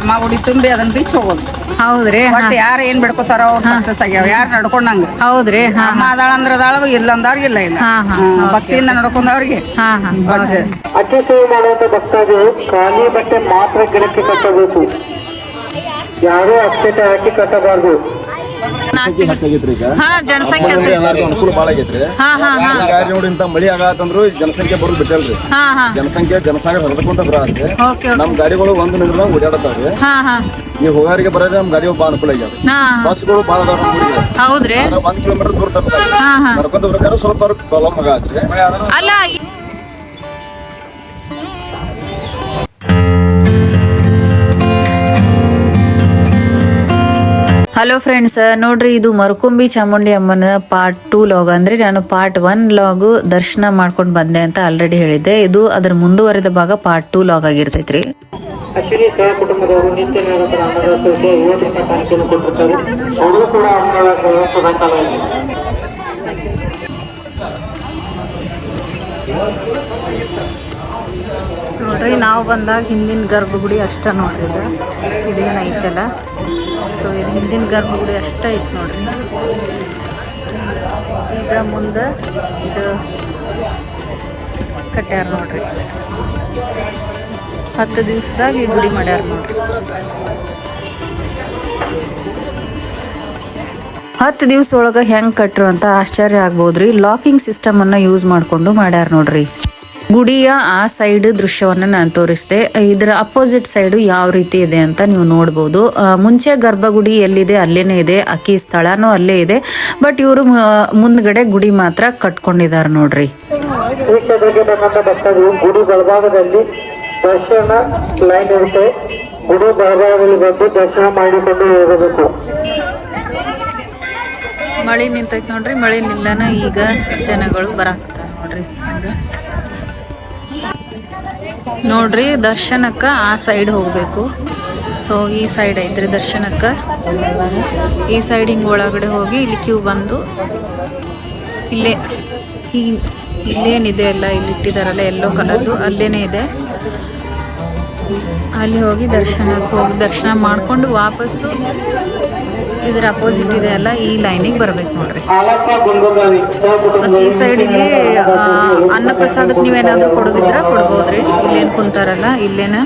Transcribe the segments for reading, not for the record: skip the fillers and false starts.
ಅಮ್ಮ ಗುಡಿ ತುಂಬಿ ಅದನ್ನ ಬಿಚ್ಚ ಹೋಗೋದು. ಹೌದ್ರಿ. ಬಟ್ ಯಾರು ಏನ್ ಬಿಡ್ಕೋತಾರ ಅವ್ರು ಸಕ್ಸಸ್ ಆಗ್ಯಾವ, ಯಾರು ನಡ್ಕೊಂಡಂಗ. ಹೌದ್ರಿ. ಅಮ್ಮ ಅದಾಳ ಅಂದ್ರ ಅದಾಳ, ಇಲ್ಲ ಅಂದವ್ರಿಗೆ ಇಲ್ಲ ಇಲ್ಲ. ಭಕ್ತಿಯಿಂದ ನಡ್ಕೊಂಡವ್ರಿಗೆ. ಅಕ್ಕಿ ಸೇವೆ ಮಾಡುವಂತ ಭಕ್ತಾದಿಗಳು ಖಾಲಿ ಬಟ್ಟೆ ಮಾತ್ರ ಗಿಡಕ್ಕೆ ಕಟ್ಟಬೇಕು, ಯಾರು ಅಕ್ಷತೆ ಹಾಕಿ ಕಟ್ಟಬಾರ್ದು. ಜನಸಂಖ್ಯೆ ಅನುಕೂಲ ಬಾಳ ಆಗೈತ್ರಿ. ನೋಡಿ ಇಂತ ಮಳಿ ಆಗತ್ತಂದ್ರು ಜನಸಂಖ್ಯೆ ಬರೋದು ಬಿಟ್ಟಲ್ರಿ. ಜನಸಾಗರ ಹರದಕೊಂತ ಬರತ್ತೆ. ನಮ್ ಗಾಡಿಗಳು ಒಂದು ನಿಮಿಷ ಓಡಾಡತಾವ್ರಿ. ಈ ಹೋಗಾರಿಗೆ ಬರೋದೇ ನಮ್ ಗಾಡಿ ಬಾಳ ಅನುಕೂಲ ಆಗ್ಯಾವ. ಬಸ್ಗಳು ಬಾಳ ಹೌದ್ರಿ. 1 ಕಿಲೋಮೀಟರ್ ದೂರ ತರ್ತಾರೆ. ನಡ್ಕೊಂತ ಬರ್ಬೇಕಾದ್ರೆ ಸ್ವಲ್ಪ ಪ್ರಾಬ್ಲಮ್ ಆಗತ್ರಿ. ಅಲ್ಲ ಹಲೋ ಫ್ರೆಂಡ್ಸ್, ನೋಡ್ರಿ ಇದು ಮರಕುಂಬಿ ಚಾಮುಂಡಿ ಅಮ್ಮನ ಪಾರ್ಟ್ 2 ಲಾಗ್. ಅಂದ್ರೆ ನಾನು ಪಾರ್ಟ್ 1 ಲಾಗ್ ದರ್ಶನ ಮಾಡ್ಕೊಂಡು ಬಂದೆ ಅಂತ ಆಲ್ರೆಡಿ ಹೇಳಿದ್ದೆ. ಇದು ಅದರ ಮುಂದುವರೆದ ಭಾಗ ಪಾರ್ಟ್ 2 ಲಾಗ್ ಆಗಿರ್ತೈತ್ರಿ. ಅಶ್ವಿನಿ ಸಹ ಕುಟುಂಬದವರು ನಿತ್ಯ ನಿರಂತರ ಅನ್ನದಾಸೋಹಕ್ಕೆ 50 ಕಾಣಿಕೆಯನ್ನು ಕೊಟ್ಟಿರ್ತಾರೆ. ಅವರು ಕೂಡ ಅನ್ನದಾಸೋಹ ನೋಡ್ರಿ ನಾವು ಬಂದಾಗ ಹಿಂದಿನ ಗರ್ಭಗುಡಿ ಅಷ್ಟ ನೋಡ್ರಿ. ಇದೇನೈತಲ್ಲ, ಸೊ ಇದು ಹಿಂದಿನ ಗರ್ಭಗುಡಿ ಅಷ್ಟ ಐತಿ ನೋಡ್ರಿ. ಈಗ ಮುಂದೆ ಇದು ಕಟ್ಟ್ಯಾರ ನೋಡ್ರಿ. 10 ದಿವಸದಾಗ ಈ ಗುಡಿ ಮಾಡ್ಯಾರ ನೋಡ್ರಿ. 10 ದಿವಸ ಒಳಗೆ ಹೆಂಗೆ ಕಟ್ರು ಅಂತ ಆಶ್ಚರ್ಯ ಆಗ್ಬೋದ್ರಿ. ಲಾಕಿಂಗ್ ಸಿಸ್ಟಮ್ ಅನ್ನ ಯೂಸ್ ಮಾಡ್ಕೊಂಡು ಮಾಡ್ಯಾರ ನೋಡ್ರಿ. ಗುಡಿಯ ಆ ಸೈಡ್ ದೃಶ್ಯವನ್ನ ನಾನು ತೋರಿಸಿದೆ. ಇದರ ಅಪೋಸಿಟ್ ಸೈಡ್ ಯಾವ ರೀತಿ ಇದೆ ಅಂತ ನೀವು ನೋಡ್ಬೋದು. ಮುಂಚೆ ಗರ್ಭಗುಡಿ ಎಲ್ಲಿದೆ ಅಲ್ಲೇನೆ ಇದೆ, ಅಕ್ಕಿ ಸ್ಥಳನೂ ಅಲ್ಲೇ ಇದೆ. ಬಟ್ ಇವರು ಮುಂದ್ಗಡೆ ಗುಡಿ ಮಾತ್ರ ಕಟ್ಕೊಂಡಿದ್ದಾರೆ ನೋಡ್ರಿ. ಗುಡಿ ಬಲಭಾಗದಲ್ಲಿ ದರ್ಶನ ಲೈನ್ ಇರುತ್ತೆ. ಗುಡಿ ಬಲಭಾಗದಲ್ಲಿ ಬಂದು ದರ್ಶನ ಮಾಡಿಕೊಂಡು ಹೋಗಬೇಕು. ಮಳೆ ನಿಂತೈತಿ ನೋಡ್ರಿ. ಮಳೆ ನಿಲ್ಲನ ಈಗ ಜನಗಳು ಬರಾಕ್ತಾರ ನೋಡ್ರಿ. ನೋಡ್ರಿ ದರ್ಶನಕ್ಕೆ ಆ ಸೈಡ್ ಹೋಗ್ಬೇಕು. ಸೊ ಈ ಸೈಡ್ ಐತ್ರಿ ದರ್ಶನಕ್ಕೆ. ಈ ಸೈಡ್ ಹಿಂಗೆ ಒಳಗಡೆ ಹೋಗಿ ಇಲ್ಲಿ ಕ್ಯೂ ಬಂದು ಇಲ್ಲೇನಿದೆ ಅಲ್ಲ, ಇಲ್ಲಿ ಇಟ್ಟಿದಾರಲ್ಲ ಯೆಲ್ಲೋ ಕಲರ್ದು, ಅಲ್ಲೇನೇ ಇದೆ. ಅಲ್ಲಿ ಹೋಗಿ ದರ್ಶನ ಮಾಡ್ಕೊಂಡು ವಾಪಸ್ಸು ಇದರ ಅಪೋಸಿಟ್ ಇದೆ ಅಲ್ಲ, ಈ ಲೈನಿಗೆ ಬರ್ಬೇಕು ನೋಡ್ರಿ. ಮತ್ತು ಈ ಸೈಡಿಗೆ ಅನ್ನಪ್ರಸಾದಕ್ಕೆ ನೀವೇನಾದರೂ ಕೊಡೋದಿದ್ರೆ ಕೊಡ್ಬೋದ್ರಿ. ಇಲ್ಲೇನು ಕುಂತಾರಲ್ಲ, ಇಲ್ಲೇನ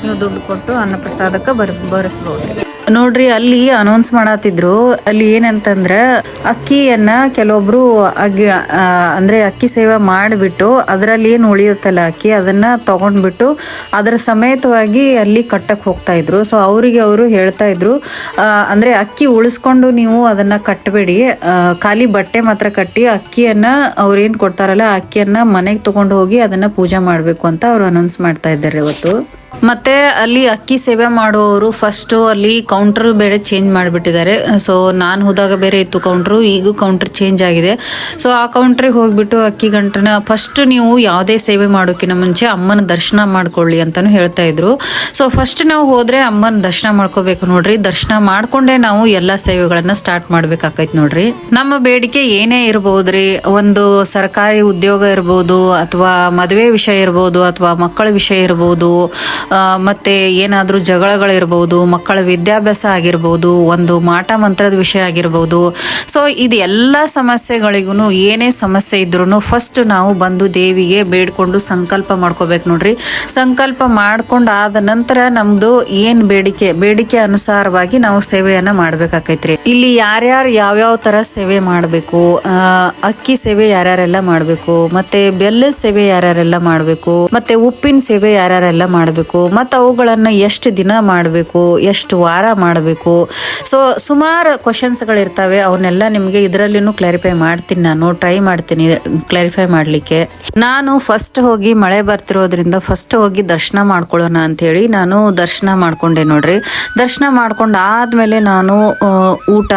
ನೀವು ದುಡ್ಡು ಕೊಟ್ಟು ಅನ್ನಪ್ರಸಾದಕ್ಕೆ ಬರೆಸ್ಬೋದ್ರಿ. ನೋಡ್ರಿ ಅಲ್ಲಿ ಅನೌನ್ಸ್ ಮಾಡತ್ತಿದ್ರು. ಅಲ್ಲಿ ಏನಂತಂದ್ರೆ ಅಕ್ಕಿಯನ್ನ ಕೆಲವೊಬ್ರು ಅಂದ್ರೆ ಅಕ್ಕಿ ಸೇವೆ ಮಾಡಿಬಿಟ್ಟು ಅದರಲ್ಲಿ ಏನು ಉಳಿಯುತ್ತಲ್ಲ ಅಕ್ಕಿ, ಅದನ್ನ ತಗೊಂಡ್ಬಿಟ್ಟು ಅದರ ಸಮೇತವಾಗಿ ಅಲ್ಲಿ ಕಟ್ಟಕ್ಕೆ ಹೋಗ್ತಾ ಇದ್ರು. ಸೊ ಅವರಿಗೆ ಅವರು ಹೇಳ್ತಾ ಇದ್ರು, ಅಂದ್ರೆ ಅಕ್ಕಿ ಉಳಿಸ್ಕೊಂಡು ನೀವು ಅದನ್ನ ಕಟ್ಟಬೇಡಿ, ಖಾಲಿ ಬಟ್ಟೆ ಮಾತ್ರ ಕಟ್ಟಿ ಅಕ್ಕಿಯನ್ನ ಅವ್ರೇನ್ ಕೊಡ್ತಾರಲ್ಲ ಆ ಅಕ್ಕಿಯನ್ನ ಮನೆಗೆ ತಗೊಂಡು ಹೋಗಿ ಅದನ್ನ ಪೂಜೆ ಮಾಡ್ಬೇಕು ಅಂತ ಅವ್ರು ಅನೌನ್ಸ್ ಮಾಡ್ತಾ ಇದ್ದಾರೆ ಇವತ್ತು. ಮತ್ತೆ ಅಲ್ಲಿ ಅಕ್ಕಿ ಸೇವೆ ಮಾಡುವವರು ಫಸ್ಟ್ ಅಲ್ಲಿ ಕೌಂಟರ್ ಬೇರೆ ಚೇಂಜ್ ಮಾಡಿಬಿಟ್ಟಿದ್ದಾರೆ. ಸೊ ನಾನು ಹೋದಾಗ ಬೇರೆ ಇತ್ತು ಕೌಂಟ್ರು, ಈಗ ಕೌಂಟರ್ ಚೇಂಜ್ ಆಗಿದೆ. ಸೊ ಆ ಕೌಂಟ್ರಿಗೆ ಹೋಗ್ಬಿಟ್ಟು ಅಕ್ಕಿ ಗಂಟನ ಫಸ್ಟ್ ನೀವು ಯಾವುದೇ ಸೇವೆ ಮಾಡೋಕ್ಕಿಂತ ಮುಂಚೆ ಅಮ್ಮನ ದರ್ಶನ ಮಾಡ್ಕೊಳ್ಳಿ ಅಂತಾನು ಹೇಳ್ತಾ ಇದ್ರು. ಸೊ ಫಸ್ಟ್ ನಾವು ಹೋದ್ರೆ ಅಮ್ಮನ ದರ್ಶನ ಮಾಡ್ಕೋಬೇಕು ನೋಡ್ರಿ. ದರ್ಶನ ಮಾಡ್ಕೊಂಡೇ ನಾವು ಎಲ್ಲಾ ಸೇವೆಗಳನ್ನ ಸ್ಟಾರ್ಟ್ ಮಾಡ್ಬೇಕಾಕೈತಿ ನೋಡ್ರಿ. ನಮ್ಮ ಬೇಡಿಕೆ ಏನೇ ಇರ್ಬೋದ್ರಿ, ಒಂದು ಸರ್ಕಾರಿ ಉದ್ಯೋಗ ಇರ್ಬೋದು, ಅಥವಾ ಮದುವೆ ವಿಷಯ ಇರ್ಬೋದು, ಅಥವಾ ಮಕ್ಕಳ ವಿಷಯ ಇರ್ಬೋದು, ಮತ್ತೆ ಏನಾದ್ರೂ ಜಗಳಗಳಿರ್ಬೋದು, ಮಕ್ಕಳ ವಿದ್ಯಾಭ್ಯಾಸ ಆಗಿರ್ಬೋದು, ಒಂದು ಮಾಟ ಮಂತ್ರದ ವಿಷಯ ಆಗಿರ್ಬೋದು. ಸೊ ಇದು ಎಲ್ಲ ಸಮಸ್ಯೆಗಳಿಗೂ ಏನೇ ಸಮಸ್ಯೆ ಇದ್ರೂ ಫಸ್ಟ್ ನಾವು ಬಂದು ದೇವಿಗೆ ಬೇಡ್ಕೊಂಡು ಸಂಕಲ್ಪ ಮಾಡ್ಕೋಬೇಕು ನೋಡ್ರಿ. ಸಂಕಲ್ಪ ಮಾಡ್ಕೊಂಡು ಆದ ನಂತರ ನಮ್ದು ಏನ್ ಬೇಡಿಕೆ ಅನುಸಾರವಾಗಿ ನಾವು ಸೇವೆಯನ್ನ ಮಾಡ್ಬೇಕಾಕೈತ್ರಿ. ಇಲ್ಲಿ ಯಾರ್ಯಾರು ಯಾವ್ಯಾವ ತರ ಸೇವೆ ಮಾಡ್ಬೇಕು, ಅಕ್ಕಿ ಸೇವೆ ಯಾರ್ಯಾರೆಲ್ಲ ಮಾಡ್ಬೇಕು, ಮತ್ತೆ ಬೆಲ್ಲದ ಸೇವೆ ಯಾರ್ಯಾರೆಲ್ಲ ಮಾಡ್ಬೇಕು, ಮತ್ತೆ ಉಪ್ಪಿನ ಸೇವೆ ಯಾರ್ಯಾರೆಲ್ಲ ಮಾಡ್ಬೇಕು, ಮತ್ತು ಅವುಗಳನ್ನ ಎಷ್ಟು ದಿನ ಮಾಡಬೇಕು, ಎಷ್ಟು ವಾರ ಮಾಡಬೇಕು. ಸೊ ಸುಮಾರು ಕ್ವಶನ್ಸ್ಗಳಿರ್ತವೆ. ಅವನ್ನೆಲ್ಲ ನಿಮಗೆ ಇದರಲ್ಲಿನೂ ಕ್ಲಾರಿಫೈ ಮಾಡ್ತೀನಿ, ನಾನು ಟ್ರೈ ಮಾಡ್ತೀನಿ ಕ್ಲಾರಿಫೈ ಮಾಡಲಿಕ್ಕೆ. ನಾನು ಫಸ್ಟ್ ಹೋಗಿ ಮಳೆ ಬರ್ತಿರೋದ್ರಿಂದ ಫಸ್ಟ್ ಹೋಗಿ ದರ್ಶನ ಮಾಡ್ಕೊಳ್ಳೋಣ ಅಂಥೇಳಿ ನಾನು ದರ್ಶನ ಮಾಡ್ಕೊಂಡೆ ನೋಡ್ರಿ. ದರ್ಶನ ಮಾಡ್ಕೊಂಡು ಆದಮೇಲೆ ನಾನು ಊಟ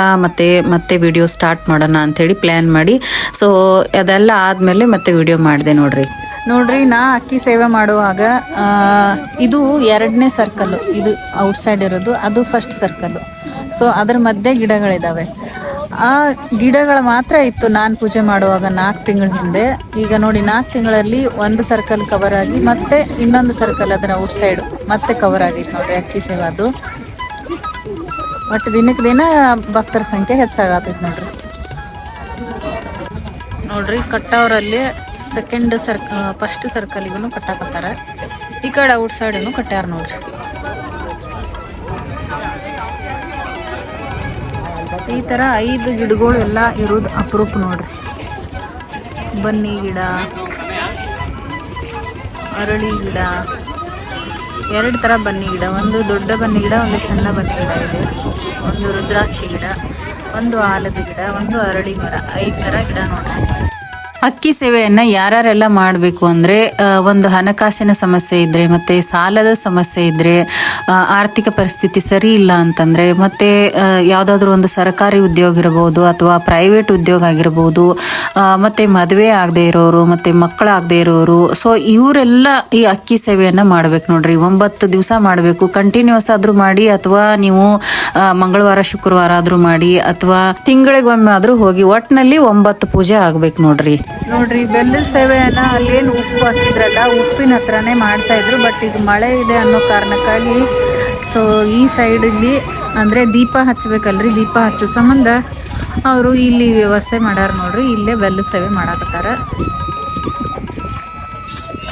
ಮತ್ತೆ ವಿಡಿಯೋ ಸ್ಟಾರ್ಟ್ ಮಾಡೋಣ ಅಂಥೇಳಿ ಪ್ಲ್ಯಾನ್ ಮಾಡಿ, ಸೊ ಅದೆಲ್ಲ ಆದಮೇಲೆ ಮತ್ತೆ ವಿಡಿಯೋ ಮಾಡಿದೆ ನೋಡ್ರಿ. ನಾ ಅಕ್ಕಿ ಸೇವೆ ಮಾಡುವಾಗ ಇದು 2ನೇ ಸರ್ಕಲ್ಲು, ಇದು ಔಟ್ಸೈಡ್ ಇರೋದು, ಅದು ಫಸ್ಟ್ ಸರ್ಕಲ್ಲು. ಸೊ ಅದ್ರ ಮಧ್ಯೆ ಗಿಡಗಳಿದ್ದಾವೆ. ಆ ಗಿಡಗಳು ಮಾತ್ರ ಇತ್ತು ನಾನು ಪೂಜೆ ಮಾಡುವಾಗ 4 ತಿಂಗಳ ಹಿಂದೆ. ಈಗ ನೋಡಿ 4 ತಿಂಗಳಲ್ಲಿ ಒಂದು ಸರ್ಕಲ್ ಕವರ್ ಆಗಿ ಮತ್ತೆ ಇನ್ನೊಂದು ಸರ್ಕಲ್ ಅದರ ಔಟ್ ಸೈಡ್ ಮತ್ತೆ ಕವರ್ ಆಗಿತ್ತು ನೋಡ್ರಿ ಅಕ್ಕಿ ಸೇವಾದು. ಒಟ್ಟು ದಿನಕ್ಕೆ ದಿನ ಭಕ್ತರ ಸಂಖ್ಯೆ ಹೆಚ್ಚಾಗತೈತಿ ನೋಡ್ರಿ ಕಟ್ಟವರಲ್ಲಿ ಫಸ್ಟ್ ಸರ್ಕಲಿಗೂ ಕಟ್ಟಾಕತ್ತಾರ. ಈ ಕಡೆ ಔಟ್ ಸೈಡನ್ನು ಕಟ್ಟ್ಯಾರ ನೋಡ್ರಿ. ಈ ಥರ 5 ಗಿಡಗಳು ಎಲ್ಲ ಇರೋದು ಅಪರೂಪ ನೋಡ್ರಿ. ಬನ್ನಿ ಗಿಡ, ಅರಳಿ ಗಿಡ, 2 ಥರ ಬನ್ನಿ ಗಿಡ, ಒಂದು ದೊಡ್ಡ ಬನ್ನಿ ಗಿಡ, ಒಂದು ಸಣ್ಣ ಬನ್ನಿ ಗಿಡ ಇದೆ, ಒಂದು ರುದ್ರಾಕ್ಷಿ ಗಿಡ, ಒಂದು ಆಲದ ಗಿಡ, ಒಂದು ಅರಳಿ ಮರ, 5 ಥರ ಗಿಡ ನೋಡ್ರಿ. ಅಕ್ಕಿ ಸೇವೆಯನ್ನು ಯಾರ್ಯಾರೆಲ್ಲ ಮಾಡಬೇಕು ಅಂದರೆ ಒಂದು ಹಣಕಾಸಿನ ಸಮಸ್ಯೆ ಇದ್ದರೆ, ಮತ್ತು ಸಾಲದ ಸಮಸ್ಯೆ ಇದ್ದರೆ, ಆರ್ಥಿಕ ಪರಿಸ್ಥಿತಿ ಸರಿ ಇಲ್ಲ ಅಂತಂದರೆ, ಮತ್ತು ಯಾವುದಾದ್ರೂ ಒಂದು ಸರ್ಕಾರಿ ಉದ್ಯೋಗ ಇರಬಹುದು ಅಥವಾ ಪ್ರೈವೇಟ್ ಉದ್ಯೋಗ ಆಗಿರ್ಬೋದು, ಮತ್ತು ಮದುವೆ ಆಗದೆ ಇರೋರು ಮತ್ತು ಮಕ್ಕಳಾಗದೆ ಇರೋರು, ಸೊ ಇವರೆಲ್ಲ ಈ ಅಕ್ಕಿ ಸೇವೆಯನ್ನು ಮಾಡಬೇಕು ನೋಡ್ರಿ. 9 ದಿವಸ ಮಾಡಬೇಕು. ಕಂಟಿನ್ಯೂಸ್ ಆದರೂ ಮಾಡಿ ಅಥವಾ ನೀವು ಮಂಗಳವಾರ ಶುಕ್ರವಾರ ಆದರೂ ಮಾಡಿ ಅಥವಾ ತಿಂಗಳಿಗೊಮ್ಮೆ ಆದರೂ ಹೋಗಿ, ಒಟ್ಟಿನಲ್ಲಿ 9 ಪೂಜೆ ಆಗ್ಬೇಕು ನೋಡ್ರಿ. ಬೆಲ್ಲದ ಸೇವೆಯನ್ನ ಅಲ್ಲೇನು ಉಪ್ಪು ಹಾಕಿದ್ರಲ್ಲ ಉಪ್ಪಿನ ಹತ್ರನೇ ಮಾಡ್ತಾ ಇದ್ರು. ಬಟ್ ಈಗ ಮಳೆ ಇದೆ ಅನ್ನೋ ಕಾರಣಕ್ಕಾಗಿ ಸೊ ಈ ಸೈಡಲ್ಲಿ ಅಂದರೆ ದೀಪ ಹಚ್ಚಬೇಕಲ್ರಿ, ದೀಪ ಹಚ್ಚೋ ಸಂಬಂಧ ಅವರು ಇಲ್ಲಿ ವ್ಯವಸ್ಥೆ ಮಾಡ್ಯಾರ ನೋಡ್ರಿ. ಇಲ್ಲೇ ಬೆಲ್ಲದ ಸೇವೆ ಮಾಡಾಕತ್ತಾರ.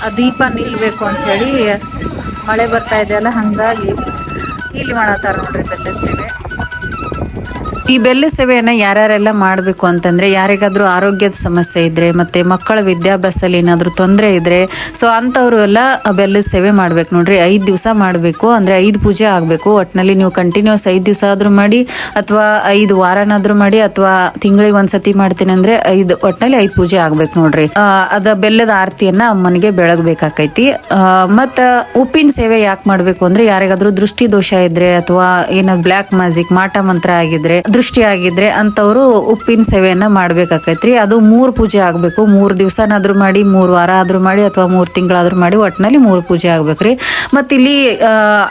ಆ ದೀಪ ನಿಲ್ಬೇಕು ಅಂಥೇಳಿ ಮಳೆ ಬರ್ತಾ ಇದೆಯಲ್ಲ, ಹಾಗಾಗಿ ಇಲ್ಲಿ ಮಾಡತ್ತಾರ ನೋಡ್ರಿ ಬೆಲ್ಲದ ಸೇವೆ. ಈ ಬೆಲ್ಲ ಸೇವೆಯನ್ನು ಯಾರ್ಯಾರೆಲ್ಲ ಮಾಡಬೇಕು ಅಂತಂದರೆ, ಯಾರಿಗಾದರೂ ಆರೋಗ್ಯದ ಸಮಸ್ಯೆ ಇದ್ದರೆ ಮತ್ತು ಮಕ್ಕಳ ವಿದ್ಯಾಭ್ಯಾಸದಲ್ಲಿ ಏನಾದರೂ ತೊಂದರೆ ಇದ್ದರೆ, ಸೊ ಅಂಥವರು ಎಲ್ಲ ಬೆಲ್ಲದ ಸೇವೆ ಮಾಡ್ಬೇಕು ನೋಡ್ರಿ. 5 ದಿವಸ ಮಾಡಬೇಕು, ಅಂದರೆ 5 ಪೂಜೆ ಆಗಬೇಕು. ಒಟ್ಟಿನಲ್ಲಿ ನೀವು ಕಂಟಿನ್ಯೂಸ್ 5 ದಿವಸ ಆದರೂ ಮಾಡಿ ಅಥವಾ 5 ವಾರನಾದರೂ ಮಾಡಿ ಅಥವಾ ತಿಂಗಳಿಗೆ ಒಂದ್ಸತಿ ಮಾಡ್ತೀನಿ ಅಂದರೆ ಒಟ್ಟಿನಲ್ಲಿ 5 ಪೂಜೆ ಆಗ್ಬೇಕು ನೋಡ್ರಿ. ಅದ ಬೆಲ್ಲದ ಆರತಿಯನ್ನು ಅಮ್ಮನಿಗೆ ಬೆಳಗ್ಬೇಕಾಕೈತಿ. ಮತ್ತು ಉಪ್ಪಿನ ಸೇವೆ ಯಾಕೆ ಮಾಡಬೇಕು ಅಂದರೆ, ಯಾರಿಗಾದ್ರೂ ದೃಷ್ಟಿ ದೋಷ ಇದ್ದರೆ ಅಥವಾ ಏನೋ ಬ್ಲ್ಯಾಕ್ ಮ್ಯಾಜಿಕ್ ಮಾಟ ಮಂತ್ರ ಆಗಿದ್ರೆ, ದೃಷ್ಟಿ ಆಗಿದ್ರೆ ಅಂಥವ್ರು ಉಪ್ಪಿನ ಸೇವೆಯನ್ನ ಮಾಡ್ಬೇಕಾಕೈತ್ರಿ. ಅದು 3 ಪೂಜೆ ಆಗಬೇಕು. 3 ದಿವಸನಾದ್ರೂ ಮಾಡಿ, 3 ವಾರ ಆದ್ರೂ ಮಾಡಿ ಅಥವಾ 3 ತಿಂಗಳಾದ್ರೂ ಮಾಡಿ, ಒಟ್ಟಿನಲ್ಲಿ 3 ಪೂಜೆ ಆಗ್ಬೇಕ್ರಿ. ಮತ್ತು ಇಲ್ಲಿ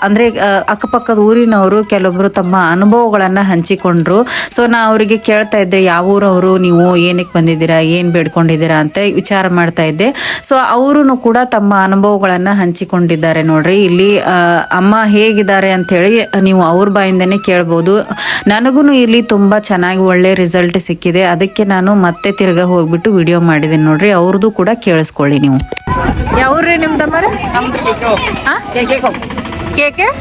ಅಂದರೆ ಅಕ್ಕಪಕ್ಕದ ಊರಿನವರು ಕೆಲವೊಬ್ರು ತಮ್ಮ ಅನುಭವಗಳನ್ನು ಹಂಚಿಕೊಂಡ್ರು. ಸೊ ನಾ ಅವರಿಗೆ ಕೇಳ್ತಾ ಇದ್ದೆ, ಯಾವ ಊರವರು, ನೀವು ಏನಕ್ಕೆ ಬಂದಿದ್ದೀರಾ, ಏನು ಬೇಡ್ಕೊಂಡಿದ್ದೀರಾ ಅಂತ ವಿಚಾರ ಮಾಡ್ತಾ ಇದ್ದೆ. ಸೊ ಅವರು ಕೂಡ ತಮ್ಮ ಅನುಭವಗಳನ್ನು ಹಂಚಿಕೊಂಡಿದ್ದಾರೆ ನೋಡ್ರಿ. ಇಲ್ಲಿ ಅಮ್ಮ ಹೇಗಿದ್ದಾರೆ ಅಂಥೇಳಿ ನೀವು ಅವ್ರ ಬಾಯಿಂದನೇ ಕೇಳ್ಬೋದು. ನನಗೂ ಇಲ್ಲಿ ತುಂಬಾ ಚೆನ್ನಾಗಿ ಒಳ್ಳೆ ರಿಸಲ್ಟ್ ಸಿಕ್ಕಿದೆ. ಅದಕ್ಕೆ ನಾನು ಮತ್ತೆ ತಿರ್ಗಾ ಹೋಗ್ಬಿಟ್ಟು ವಿಡಿಯೋ ಮಾಡಿದ್ದೀನಿ ನೋಡ್ರಿ. ಅವ್ರದ್ದು ಕೂಡ ಕೇಳಿಸ್ಕೊಳ್ಳಿ ನೀವು. ಯಾವ್ರಿ ನಿಮ್ದಮ್ಮರ? ಕೇಕೆ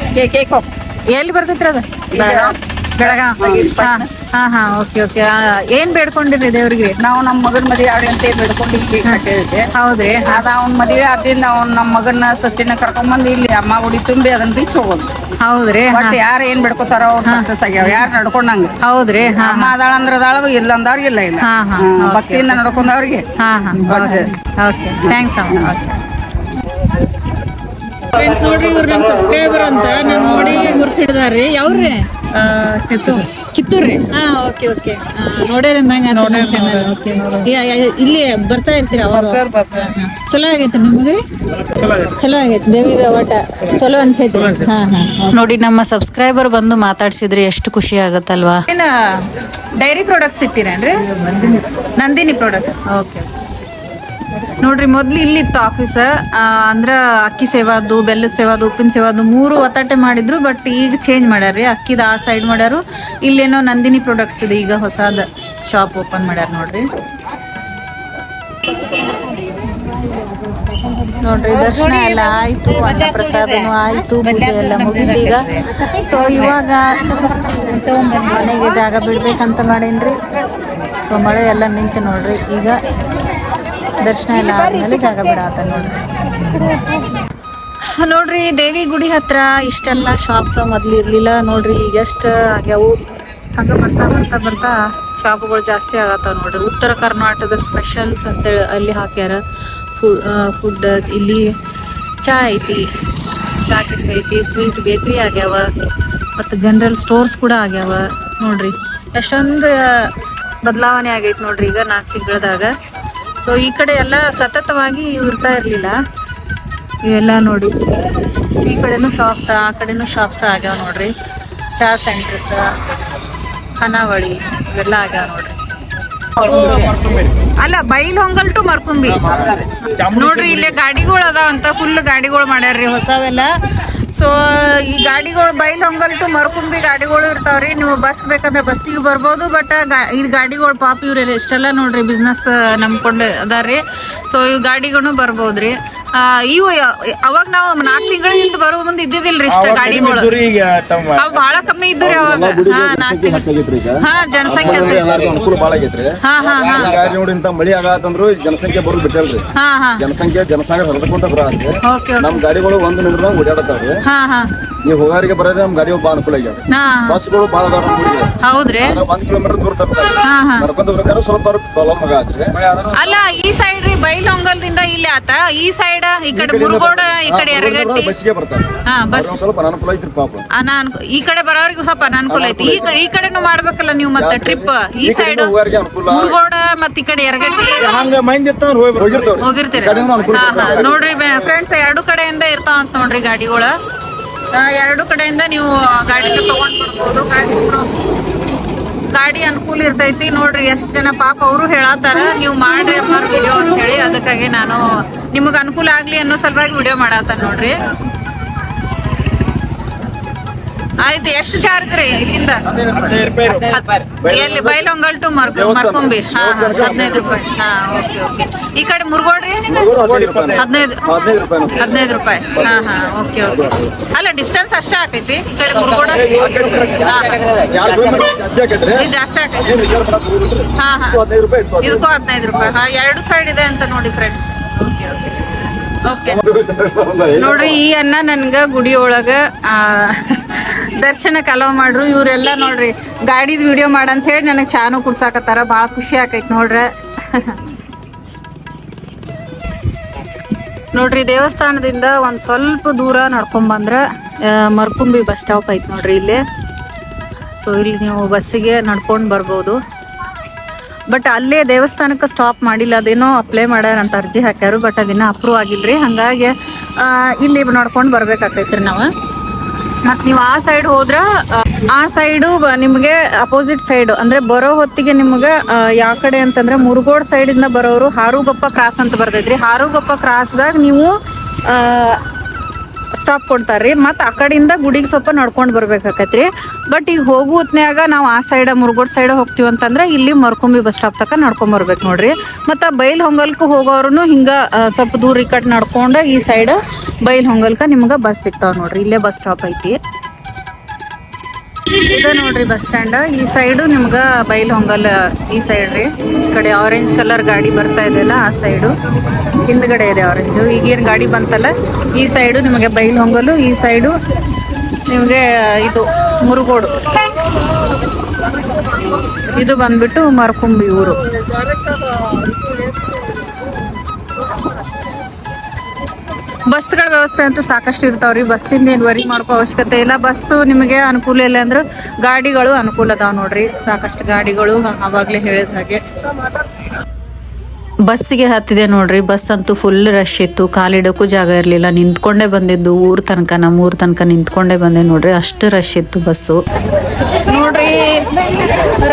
ಎಲ್ಲಿ ಬರ್ತೈತ್ರಿ ಅದು? ಬೆಳಗಾವ್. ಓಕೆ. ಏನ್ ಬೇಡ್ಕೊಂಡಿರಿ ದೇವ್ರಿಗೆ? ನಾವು ನಮ್ಮ ಮಗನ ಮದುವೆ ಆಡಿ ಅಂತ ಬೇಡ್ಕೊಂಡಿದ್ವಿ. ಹೌದ್ರಿ. ಅದ ಅವ್ನ ಮದುವೆ ಆದ್ರಿಂದ ಅವ್ನ ನಮ್ಮ ಮಗನ ಸಸಿನ ಕರ್ಕೊಂಡ್ಬಂದು ಇಲ್ಲಿ ಅಮ್ಮ ಗುಡಿ ತುಂಬಿ ಅದನ್ನ ಬೀಚ್ ಹೋಗೋದು. ಹೌದ್ರಿ. ಬಟ್ ಯಾರು ಏನ್ ಬೇಡ್ಕೋತಾರ ಅವ್ರು ಸಕ್ಸಸ್ ಆಗ್ಯಾವ. ಯಾರು ನಡ್ಕೊಂಡಂಗ. ಹೌದ್ರಿ. ಅಮ್ಮ ಅದಾಳ ಅಂದ್ರ ಅದಾಳ, ಇಲ್ಲ ಅಂದವ್ರಿಗೆ ಇಲ್ಲ. ಭಕ್ತಿಯಿಂದ ನಡ್ಕೊಂಡವ್ರಿಗೆ. ಓಕೆ, ಥ್ಯಾಂಕ್ಸ್ ಅಮ್ಮ. ಫ್ರೆಂಡ್ಸ್ ನೋಡ್ರಿ, ಇವ್ರು ನನ್ನ ಸಬ್ಸ್ಕ್ರೈಬರ್ ಅಂತ ನಾನು ನೋಡಿ ಗುರ್ತಿಡ್ದಾರ್ರಿ. ಯಾವ್ರಿ? ಕಿತ್ತೂರ್ರಿ. ಓಕೆ. ನೋಡ್ಯಾರ ಚಾನಲ್. ಓಕೆ, ಇಲ್ಲಿ ಬರ್ತಾ ಇರ್ತೀರ ಅವಾಗ? ಚಲೋ ಆಗೈತೆ ನಿಮಗ್ರಿ? ಚಲೋ ಆಗೈತೆ. ದೇವಿದ ಒಟ್ಟ ಚಲೋ ಅನ್ಸೈತಿ. ನೋಡಿ, ನಮ್ಮ ಸಬ್ಸ್ಕ್ರೈಬರ್ ಬಂದು ಮಾತಾಡ್ಸಿದ್ರೆ ಎಷ್ಟು ಖುಷಿ ಆಗತ್ತಲ್ವಾ. ಏನ ಡೈರಿ ಪ್ರಾಡಕ್ಟ್ಸ್ ಇಟ್ಟಿರೇನ್ರಿ? ನಂದಿನಿ ಪ್ರಾಡಕ್ಟ್ಸ್. ಓಕೆ ನೋಡ್ರಿ, ಮೊದ್ಲು ಇಲ್ಲಿತ್ತು ಆಫೀಸ್. ಅಂದ್ರ ಅಕ್ಕಿ ಸೇವಾದು, ಬೆಲ್ಲದ ಸೇವಾದು, ಉಪ್ಪಿನ ಸೇವಾದು 3 ಒತ್ತಾಟೆ ಮಾಡಿದ್ರು. ಬಟ್ ಈಗ ಚೇಂಜ್ ಮಾಡ್ಯಾರ್ರಿ. ಅಕ್ಕಿದ ಆ ಸೈಡ್ ಮಾಡ್ಯಾರು. ಇಲ್ಲೇನೋ ನಂದಿನಿ ಪ್ರಾಡಕ್ಟ್ಸ್ ಇದೆ, ಈಗ ಹೊಸದ ಶಾಪ್ ಓಪನ್ ಮಾಡ್ಯಾರ ನೋಡ್ರಿ. ನೋಡ್ರಿ, ದರ್ಶನ ಎಲ್ಲ ಆಯ್ತು, ಅನ್ನ ಪ್ರಸಾದನೂ ಆಯ್ತು, ಪೂಜೆ ಎಲ್ಲ ಮುಗಿದು ಈಗ. ಸೊ ಇವಾಗ ಮನೆಗೆ ಜಾಗ ಬಿಡ್ಬೇಕಂತ ಮಾಡೇನ್ರಿ. ಸೊ ಮಳೆ ಎಲ್ಲ ನಿಂತು ನೋಡ್ರಿ. ಈಗ ದರ್ಶನ ಎಲ್ಲ ಆದ್ಮೇಲೆ ಜಾಗ ಬಿಡಾತ ನೋಡ್ರಿ. ದೇವಿ ಗುಡಿ ಹತ್ರ ಇಷ್ಟೆಲ್ಲ ಶಾಪ್ಸ್ ಮೊದ್ಲು ಇರ್ಲಿಲ್ಲ ನೋಡ್ರಿ. ಈಗ ಎಷ್ಟು ಆಗ್ಯಾವು. ಹಂಗ ಬರ್ತಾ ಶಾಪ್ಗಳು ಜಾಸ್ತಿ ಆಗತ್ತಾವ ನೋಡ್ರಿ. ಉತ್ತರ ಕರ್ನಾಟಕದ ಸ್ಪೆಷಲ್ಸ್ ಅಂತೇಳಿ ಅಲ್ಲಿ ಹಾಕ್ಯಾರ ಫುಡ್. ಇಲ್ಲಿ ಚಾ ಐತಿ, ಚಾಕೆಟ್ ಐತಿ, ಸ್ವೀಟ್ ಬೇಕ್ರಿ ಆಗ್ಯಾವ, ಮತ್ತು ಜನರಲ್ ಸ್ಟೋರ್ಸ್ ಕೂಡ ಆಗ್ಯಾವ ನೋಡ್ರಿ. ಎಷ್ಟೊಂದು ಬದಲಾವಣೆ ಆಗೈತಿ ನೋಡ್ರಿ ಈಗ 4 ತಿಂಗಳದಾಗ. ಸೊ ಈ ಕಡೆ ಎಲ್ಲ ಸತತವಾಗಿ ಇರ್ತಾ ಇರಲಿಲ್ಲ. ಇವೆಲ್ಲ ನೋಡಿ, ಈ ಕಡೆನೂ ಶಾಪ್ಸ್, ಆ ಕಡೆನೂ ಶಾಪ್ಸ್ ಆಗ್ಯಾವ ನೋಡ್ರಿ. ಚಾ ಸೆಂಟರ್ಸ್, ಖಾನಾವಳಿ ಇವೆಲ್ಲ ಆಗ್ಯಾವ ನೋಡ್ರಿ. ಅಲ್ಲ ಬೈಲಹೊಂಗಲ್ ಟು ಮರ್ಕುಂಬಿ ನೋಡ್ರಿ, ಇಲ್ಲೇ ಗಾಡಿಗಳು ಅದಾವಂತ, ಫುಲ್ ಗಾಡಿಗಳು ಮಾಡ್ಯಾರ್ರಿ ಹೊಸವೆಲ್ಲ. ಸೊ ಈ ಗಾಡಿಗಳು ಬೈಲಹೊಂಗಲ್ ಟು ಮರ್ಕುಂಬಿ ಗಾಡಿಗಳು ಇರ್ತಾವ್ರಿ. ನೀವು ಬಸ್ ಬೇಕಂದ್ರೆ ಬಸ್ಸಿಗೆ ಬರ್ಬೋದು. ಬಟ್ ಈ ಗಾಡಿಗಳು ಪಾಪ ಇವ್ರೆಲ್ಲ ಎಷ್ಟೆಲ್ಲ ನೋಡ್ರಿ ಬಿಸ್ನೆಸ್ ನಂಬ್ಕೊಂಡು ಅದಾರ್ರಿ. ಸೊ ಈ ಗಾಡಿಗಳು ಬರ್ಬೋದ್ರಿ. ಇವು ಅವಾಗ ನಾವು 4 ತಿಂಗಳ ಹಿಂದೆ ಬರೋ ಮುಂದೆ ಇದ್ದಿದ್ದಿಲ್ರಿ ಇಷ್ಟ ಗಾಡಿಗಳು, ಅವ್ ಬಹಳ ಕಮ್ಮಿ ಇದ್ರಿ ಅವಾಗ. ಜನಸಂಖ್ಯೆ ಅನುಕೂಲ ಬಾಳ ಆಗೈತ್ರಿ. ಗಾಡಿ ನೋಡಿ ಇಂತ ಮಳಿ ಆಗತ್ತಂದ್ರು ಜನಸಂಖ್ಯೆ ಬರೋದು ಬಿಟ್ಟಲ್ರಿ. ಜನಸಂಖ್ಯೆ ಜನಸಾಗರ ಹರಿದಕೊಂತ ಬರತ್ತೆ. ನಮ್ ಗಾಡಿಗಳು ಒಂದು ನಿಮಿಷದಾಗ ಓಡಾಡತಾವ್ರಿ. ನೀವು ಹೋಗಾರಿಗೆ ಬರೋದ್ರೆ ನಮ್ ಗಾಡಿ ಬಾಳ ಅನುಕೂಲ ಆಗ್ಯಾವ. ಬಸ್ಗಳು ಬಾಳ ಹೌದ್ರಿ 1 ಕಿಲೋಮೀಟರ್ ದೂರ ತರ್ತಾರೆ. ನಡ್ಕೊಂಡ್ ಹೋಗ್ಬೇಕಾದ್ರೆ ಸ್ವಲ್ಪ ಪ್ರಾಬ್ಲಮ್ ಆಗತ್ರಿ. ಅಲ್ಲ ಈ ಸೈಡ್ ರೀ ಬೈಲಹೊಂಗಲ್ದಿಂದ ಇಲ್ಲಿ ಆತ, ಈ ಸೈಡ್ ಈ ಕಡೆ ಮುರುಗೋಡ, ಈ ಕಡೆ ಯರಗಟ್ಟಿ ಬಸ್ಸಿಗೆ ಬರ್ತಾರೆ. ಬಸ್ ಸ್ವಲ್ಪ ಅನುಕೂಲ ಐತ್ರಿ ಪಾಪ. ಈ ಕಡೆ ಬರೋರಿಗೆ ಸ್ವಲ್ಪ ಅನುಕೂಲ ಐತಿ. ಈ ಕಡೆನೂ ಮಾಡ್ಬೇಕಲ್ಲ ನೀವು ಮತ್ತೆ ಟ್ರಿಪ್. ಈ ಸೈಡ್ ಮುರುಗೋಡ ಮತ್ತ ಈ ಕಡೆ ಯರಗಟ್ಟಿ ಹೋಗಿರ್ತೀರಿ. ನೋಡ್ರಿ ಫ್ರೆಂಡ್ಸ್, 2 ಕಡೆಯಿಂದ ಇರ್ತಾವಂತ ನೋಡ್ರಿ ಗಾಡಿಗಳು. 2 ಕಡೆಯಿಂದ ನೀವು ಗಾಡಿನ ತಗೊಂಡ್ ಬರ್ಬೋದು. ಗಾಡಿ ಅನುಕೂಲ ಇರ್ತೈತಿ ನೋಡ್ರಿ. ಎಷ್ಟು ಜನ ಪಾಪ ಅವರು ಹೇಳತ್ತಾರ ನೀವು ಮಾಡ್ರಿ ಅಮ್ಮರ್ ವಿಡಿಯೋ ಅಂತ ಹೇಳಿ. ಅದಕ್ಕಾಗಿ ನಾನು ನಿಮಗ್ ಅನುಕೂಲ ಆಗ್ಲಿ ಅನ್ನೋ ಸಲುವಾಗಿ ವಿಡಿಯೋ ಮಾಡತ್ತ ನೋಡ್ರಿ. ಆಯ್ತು, ಎಷ್ಟು ಚಾರ್ಜ್ ರೀ ಇಲ್ಲಿಂದ? ಎಲ್ಲಿ ಬೈಲಹೊಂಗಲ್ ಟು ಮರ್ಕುಂಬಿ? 15 ರೂಪಾಯಿ. ಓಕೆ. ಈ ಕಡೆ ಮುರುಗೋಡ್ರಿ 15 ರೂಪಾಯಿ. ಓಕೆ. ಅಲ್ಲ ಡಿಸ್ಟೆನ್ಸ್ ಅಷ್ಟೇ ಆಕೈತಿ. ಈ ಕಡೆ ಮುರುಗೋಡ ಜಾಸ್ತಿ ಆಕೈತಿ. ಇದಕ್ಕೂ 15 ರೂಪಾಯಿ. 2 ಸೈಡ್ ಇದೆ ಅಂತ ನೋಡಿ ಫ್ರೆಂಡ್ಸ್. ಓಕೆ ನೋಡ್ರಿ, ಈ ಅನ್ನ ನನ್ಗ ಗುಡಿ ಒಳಗ ದರ್ಶನಕ್ಕೆ ಅಲೋ ಮಾಡ್ರು. ಇವರೆಲ್ಲ ನೋಡ್ರಿ ಗಾಡಿದ ವಿಡಿಯೋ ಮಾಡಂತ ಹೇಳಿ ನನಗೆ ಚಾನು ಕುಡ್ಸಾಕತ್ತಾರ. ಭಾಳ ಖುಷಿ ಆಕೈತಿ ನೋಡ್ರಿ. ನೋಡ್ರಿ ದೇವಸ್ಥಾನದಿಂದ ಒಂದು ಸ್ವಲ್ಪ ದೂರ ನಡ್ಕೊಂಡ್ ಬಂದ್ರೆ ಮರ್ಕುಂಬಿ ಬಸ್ ಸ್ಟಾಪ್ ಐತಿ ನೋಡ್ರಿ ಇಲ್ಲಿ. ಸೊ ಇಲ್ಲಿ ನೀವು ಬಸ್ಸಿಗೆ ನಡ್ಕೊಂಡು ಬರ್ಬೋದು. ಬಟ್ ಅಲ್ಲೇ ದೇವಸ್ಥಾನಕ್ಕೆ ಸ್ಟಾಪ್ ಮಾಡಿಲ್ಲ, ಅದೇನೋ ಅಪ್ಲೈ ಮಾಡ್ಯಾರಂತ, ಅರ್ಜಿ ಹಾಕ್ಯಾರು. But ಅದಿನ್ನ approve ಆಗಿಲ್ರಿ. ಹಾಗಾಗಿ ಇಲ್ಲಿ ನಡ್ಕೊಂಡು ಬರ್ಬೇಕಾಕೈತ್ರಿ ನಾವು. ಮತ್ತು ನೀವು ಆ ಸೈಡ್ ಹೋದ್ರೆ ಆ ಸೈಡು ನಿಮಗೆ ಅಪೋಸಿಟ್ ಸೈಡ್ ಅಂದ್ರೆ ಬರೋ ಹೊತ್ತಿಗೆ ನಿಮ್ಗೆ ಯಾವ ಕಡೆ ಅಂತಂದ್ರೆ ಮುರುಗೋಡ್ ಸೈಡಿಂದ ಬರೋರು ಹಾರುಗೊಪ್ಪ ಕ್ರಾಸ್ ಅಂತ ಬರ್ತೈತ್ರಿ. ಹಾರುಗೊಪ್ಪ ಕ್ರಾಸ್ದಾಗ ನೀವು ಸ್ಟಾಪ್ ಕೊಡ್ತಾರ್ರಿ. ಮತ್ತು ಆ ಕಡೆಯಿಂದ ಗುಡಿಗೆ ಸ್ವಲ್ಪ ನಡ್ಕೊಂಡು ಬರ್ಬೇಕಾಕೈತ್ರಿ. ಬಟ್ ಈಗ ಹೋಗೋ ಹೊತ್ನ್ಯಾಗ ನಾವು ಆ ಸೈಡ ಮುರುಗೋಡ್ ಸೈಡ್ ಹೋಗ್ತೀವಿ ಅಂತಂದ್ರೆ ಇಲ್ಲಿ ಮರ್ಕುಂಬಿ ಬಸ್ ಸ್ಟಾಪ್ ತನಕ ನಡ್ಕೊಂಡ್ ಬರ್ಬೇಕು ನೋಡ್ರಿ. ಮತ್ತು ಬೈಲಹೊಂಗಲ್ಕ ಹೋಗೋರು ಹಿಂಗೆ ಸ್ವಲ್ಪ ದೂರ ಈ ಕಡೆ ನಡ್ಕೊಂಡು ಈ ಸೈಡ್ ಬೈಲಹೊಂಗಲ್ಕ ನಿಮ್ಗೆ ಬಸ್ ಸಿಗ್ತಾವ ನೋಡ್ರಿ. ಇಲ್ಲೇ ಬಸ್ ಸ್ಟಾಪ್ ಐತಿ. ಇದೆ ನೋಡ್ರಿ ಬಸ್ ಸ್ಟ್ಯಾಂಡ್. ಈ ಸೈಡು ನಿಮ್ಗೆ ಬೈಲಹೊಂಗಲ್ ಈ ಸೈಡ್ ರೀ. ಈ ಕಡೆ ಆರೆಂಜ್ ಕಲರ್ ಗಾಡಿ ಬರ್ತಾ ಇದೆಯಲ್ಲ ಆ ಸೈಡು ಹಿಂದ್ಗಡೆ ಇದೆ ಆರೆಂಜು. ಈಗೇನು ಗಾಡಿ ಬಂತಲ್ಲ ಈ ಸೈಡು ನಿಮಗೆ ಬೈಲಹೊಂಗಲು, ಈ ಸೈಡು ನಿಮಗೆ ಇದು ಮುರುಗೋಡು, ಇದು ಬಂದ್ಬಿಟ್ಟು ಮರ್ಕುಂಬಿ ಊರು. ಬಸ್ಗಳ ವ್ಯವಸ್ಥೆ ಅಂತೂ ಸಾಕಷ್ಟು ಇರ್ತಾವ್ರಿ. ಬಸ್ಸಿಂದ ಏನು ವರಿ ಮಾಡ್ಕೋ ಅವಶ್ಯಕತೆ ಇಲ್ಲ. ಬಸ್ಸು ನಿಮಗೆ ಅನುಕೂಲ ಇಲ್ಲ ಅಂದ್ರೆ ಗಾಡಿಗಳು ಅನುಕೂಲ ಅದಾವ ನೋಡ್ರಿ. ಸಾಕಷ್ಟು ಗಾಡಿಗಳು ಆವಾಗಲೇ ಹೇಳಿದ ಹಾಗೆ. ಬಸ್ಸಿಗೆ ಹತ್ತಿದೆ ನೋಡ್ರಿ. ಬಸ್ ಅಂತೂ ಫುಲ್ ರಶ್ ಇತ್ತು, ಕಾಲಿಡೋಕ್ಕೂ ಜಾಗ ಇರಲಿಲ್ಲ. ನಿಂತ್ಕೊಂಡೇ ಬಂದಿದ್ದು ಊರ್ ತನಕ, ನಮ್ಮ ಊರ್ ತನಕ ನಿಂತ್ಕೊಂಡೇ ಬಂದೆ ನೋಡ್ರಿ. ಅಷ್ಟು ರಶ್ ಇತ್ತು ಬಸ್ಸು ನೋಡ್ರಿ.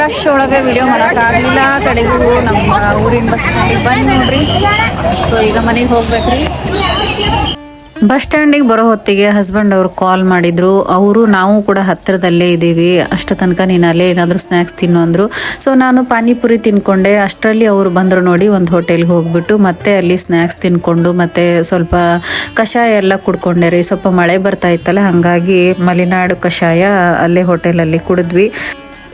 ರಶ್ ಒಳಗೆ ವಿಡಿಯೋ ಮಾಡೋಕ್ಕಾಗಲಿಲ್ಲ. ಕಡೆಗೂ ನಮ್ಮ ಊರಿನ ಬಸ್ ಸ್ಟ್ಯಾಂಡಿಗೆ ಬಂದು ನೋಡ್ರಿ. ಸೊ ಈಗ ಮನೆಗೆ ಹೋಗ್ಬೇಕ್ರಿ. ಬಸ್ ಸ್ಟ್ಯಾಂಡಿಗೆ ಬರೋ ಹೊತ್ತಿಗೆ ಹಸ್ಬೆಂಡ್ ಅವ್ರು ಕಾಲ್ ಮಾಡಿದ್ರು. ಅವರು ನಾವು ಕೂಡ ಹತ್ತಿರದಲ್ಲೇ ಇದ್ದೀವಿ, ಅಷ್ಟು ತನಕ ನೀನು ಅಲ್ಲೇ ಏನಾದರೂ ಸ್ನ್ಯಾಕ್ಸ್ ತಿನ್ನು ಅಂದರು. ಸೊ ನಾನು ಪಾನಿಪುರಿ ತಿನ್ಕೊಂಡೆ. ಅಷ್ಟರಲ್ಲಿ ಅವರು ಬಂದರು ನೋಡಿ. ಒಂದು ಹೋಟೆಲ್ಗೆ ಹೋಗ್ಬಿಟ್ಟು ಮತ್ತೆ ಅಲ್ಲಿ ಸ್ನ್ಯಾಕ್ಸ್ ತಿನ್ಕೊಂಡು ಮತ್ತೆ ಸ್ವಲ್ಪ ಕಷಾಯ ಎಲ್ಲ ಕುಡ್ಕೊಂಡೆ ರೀ. ಸ್ವಲ್ಪ ಮಳೆ ಬರ್ತಾ ಇತ್ತಲ್ಲ, ಹಾಗಾಗಿ ಮಲೆನಾಡು ಕಷಾಯ ಅಲ್ಲೇ ಹೋಟೆಲಲ್ಲಿ ಕುಡಿದ್ವಿ.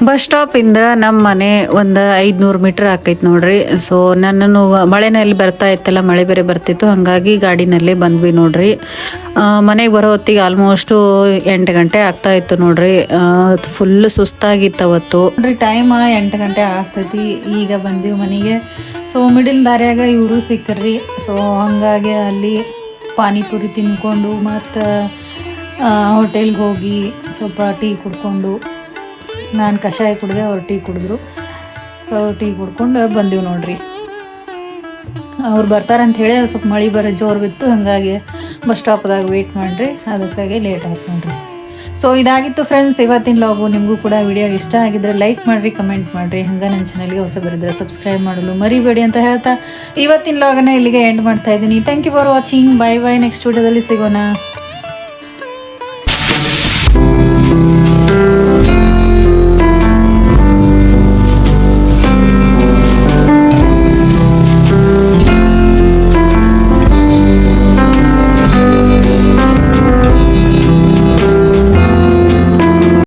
ಬಸ್ ಸ್ಟಾಪಿಂದ ನಮ್ಮ ಮನೆ ಒಂದು 500 ಮೀಟರ್ ಆಕೈತೆ ನೋಡ್ರಿ. ಸೊ ನನ್ನನ್ನು ಮಳೆನಲ್ಲಿ ಬರ್ತಾ ಇತ್ತಲ್ಲ, ಮಳೆ ಬೇರೆ ಬರ್ತಿತ್ತು, ಹಾಗಾಗಿ ಗಾಡಿನಲ್ಲೇ ಬಂದ್ವಿ ನೋಡ್ರಿ. ಮನೆಗೆ ಬರೋ ಹೊತ್ತಿಗೆ ಆಲ್ಮೋಸ್ಟು 8 ಗಂಟೆ ಆಗ್ತಾ ಇತ್ತು ನೋಡ್ರಿ. ಫುಲ್ ಸುಸ್ತಾಗಿತ್ತು ಅವತ್ತು ನೋಡ್ರಿ. ಟೈಮ್ 8 ಗಂಟೆ ಆಗ್ತೈತಿ. ಈಗ ಬಂದೀವಿ ಮನೆಗೆ. ಸೊ ಮಿಡಿಲ್ ದಾರಿಯಾಗ ಇವರು ಸಿಕ್ಕರ್ರಿ. ಸೊ ಹಂಗಾಗಿ ಅಲ್ಲಿ ಪಾನಿಪುರಿ ತಿನ್ಕೊಂಡು ಮತ್ತು ಹೋಟೆಲ್ಗೆ ಹೋಗಿ ಸ್ವಲ್ಪ ಟೀ ಕುಡ್ಕೊಂಡು, ನಾನು ಕಷಾಯ ಕುಡಿದೆ, ಅವ್ರು ಟೀ ಕುಡಿದ್ರು. ಟೀ ಕುಡ್ಕೊಂಡು ಬಂದೀವಿ ನೋಡ್ರಿ. ಅವ್ರು ಬರ್ತಾರಂತ ಹೇಳಿ ಸ್ವಲ್ಪ ಮಳೆ ಬರೋ ಜೋರು ಬಿತ್ತು, ಹಾಗಾಗಿ ಬಸ್ ಸ್ಟಾಪ್ದಾಗ ವೇಟ್ ಮಾಡಿರಿ. ಅದಕ್ಕಾಗಿ ಲೇಟ್ ಆಯ್ತು ನೋಡ್ರಿ. ಸೊ ಇದಾಗಿತ್ತು ಫ್ರೆಂಡ್ಸ್ ಇವತ್ತಿನ ಲಾಗು. ನಿಮಗೂ ಕೂಡ ವಿಡಿಯೋ ಇಷ್ಟ ಆಗಿದ್ರೆ ಲೈಕ್ ಮಾಡಿರಿ, ಕಮೆಂಟ್ ಮಾಡಿರಿ, ಹಂಗೆ ನನ್ನ ಚಾನಲ್ಗೆ ಹೊಸಬರಿದ್ರೆ ಸಬ್ಸ್ಕ್ರೈಬ್ ಮಾಡಲು ಮರಿಬೇಡಿ ಅಂತ ಹೇಳ್ತಾ ಇವತ್ತಿನ ಲಾಗನ್ನ ಇಲ್ಲಿಗೆ ಎಂಡ್ ಮಾಡ್ತಾ ಇದ್ದೀನಿ. Thank you for watching. Bye bye. Next ವಿಡಿಯೋದಲ್ಲಿ ಸಿಗೋಣ.